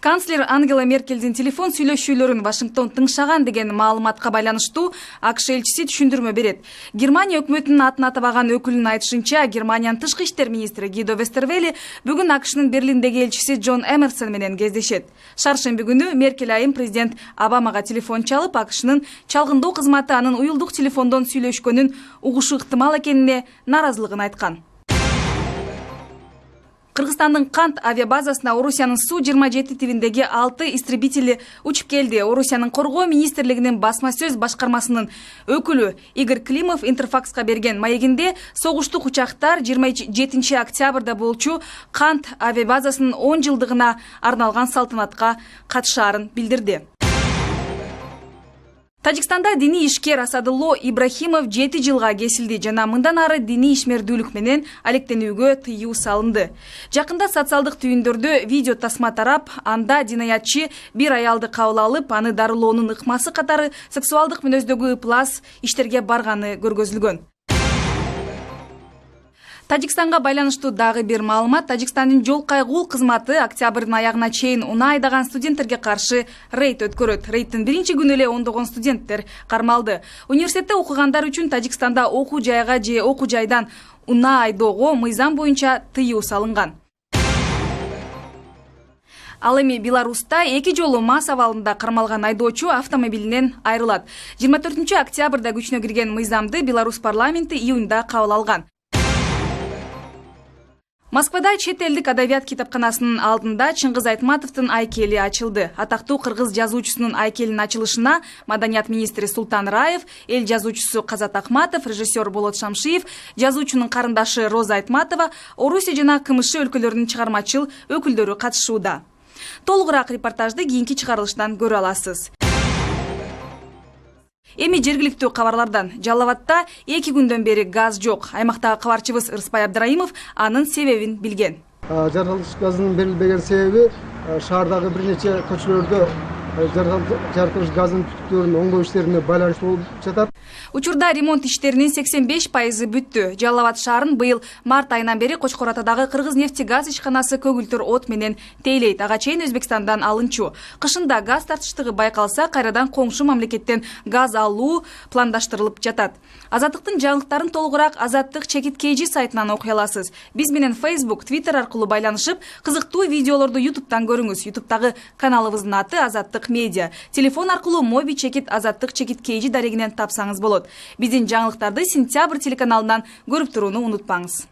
Канцлер Ангела Меркельдин телефон сүйлөшүүлөрүн Вашингтон тыңшаган деген маалыматка байланыштуу АКШ элчиси түшүндүрмө берет. Германия өкмөтүнүн атын атабаган өкүлүнүн айтышынча, Германиянын тышкы иштер министри Гидо Вестервели бүгүн АКШнын Берлиндеги элчиси Джон Эмерсон менен кездешет. Шаршемби күнү Меркель айым президент Обамага телефон чалып, АКШнын чалгындоо кызматы анын уюлдук телефондон сүйлөшкөнүн угушу ыктымал экенине нааразылыгын айткан. Кыргызстандын Кант авиабазасына Орусиянын Су-27 тибиндеги 6 истребители учуп келди. Орусиянын коргоо министрлигинин басма сөз башкармасынын өкүлү Игорь Климов Интерфакска берген маегинде согуштук учактар 27 октябрда болчу Кант авиабазасынын 10 жылдыгына арналган салтанатка катышаарын билдирди. Тажикстанда диний ишкер Асадулло Ибрахимов 7 жылга кесилди жана мындан ары диний ишмердүүлүк менен алектенүүгө тыюу салынды. Жакында социалдык түйүндөрдө видео тасма тарап, анда динаятчы бир аялды кабыл алып, аны дарылоонун ыкмасы катары сексуалдык мүнөздөгү ыплас иштерге барганы көргөзүлгөн. Тажикстанга байланыштуу дагы бир маалымат. Тажикстандын жол кайгул кызматы октябрдын аягына чейин унаа айдаган студенттерге каршы рейд өткөрөт. Рейдтин биринчи күнү эле ондогон студенттер кармалды. Университетте окугандар үчүн Тажикстанда окуу жайга же окуу жайдан унаа айдоого мыйзам боюнча тыюу салынган. Ал эми Беларуста 2 жолу мас абалында кармалган айдоочу автомобилинен айрылат. 24 октябрда күчүнө кирген мыйзамды Беларусь парламенти июнда кабыл алган. Москвада чет элдик адабият китапканасынын алдында Чыңгыз Айтматовдун айкели ачылды. Атактуу кыргыз жазуучусунун айкелинин ачылышына маданият министри Султан Раев, эл жазуучусу Казат Акматов, режиссер Болот Шамшиев, жазуучунун карындашы Роза Айтматова, Орусия жана КМШ өлкөлөрүнүн чыгармачыл өкүлдөрү катышууда. Толугураак репортажды кийинки чыгарылыштан көрө аласыз. Эми жергиликтүү кабарлардан. Жалал Абадта 2 күндөн бери газ жок. Аймактагы кабарчыбыз Ырыспай Абдраимов анын себебин билген. Жарылыш газынын берилбеген себеби шаардагы бир нече көчөлөрдө жарылыш газынын түтүктөрүнүн оңдоо иштерине байланыштуу болуп жатат. Учурда ремонт иштеринин 85% бүттү. Жалал Абад шаарын быйыл март айынан бери Кочкор Атадагы Кыргыз нефтегаз ишканасы көгүлтүр от менен тейлейт. Ага чейин Өзбекстандан алынчу. Кышында газ тартыштыгы байкалса, кайрадан коңшу мамлекеттен газ алуу пландаштырылып жатат. Азаттыктын жаңылыктарын толугураак Азаттык ЧКТ сайтынан окуй аласыз. Биз менен Facebook, Twitter аркылуу байланышып, кызыктуу видеолорду YouTube'дан көрүңүз. YouTube'дагы каналыбыздын аты Азаттык Медиа. Телефон аркылуу Моби Чекит Азаттык ЧКТ дарегинен тапсаңыз болот. Биздин жаңылыктарды Сентябрь телеканалынан көрүп турууну унутпаңыз.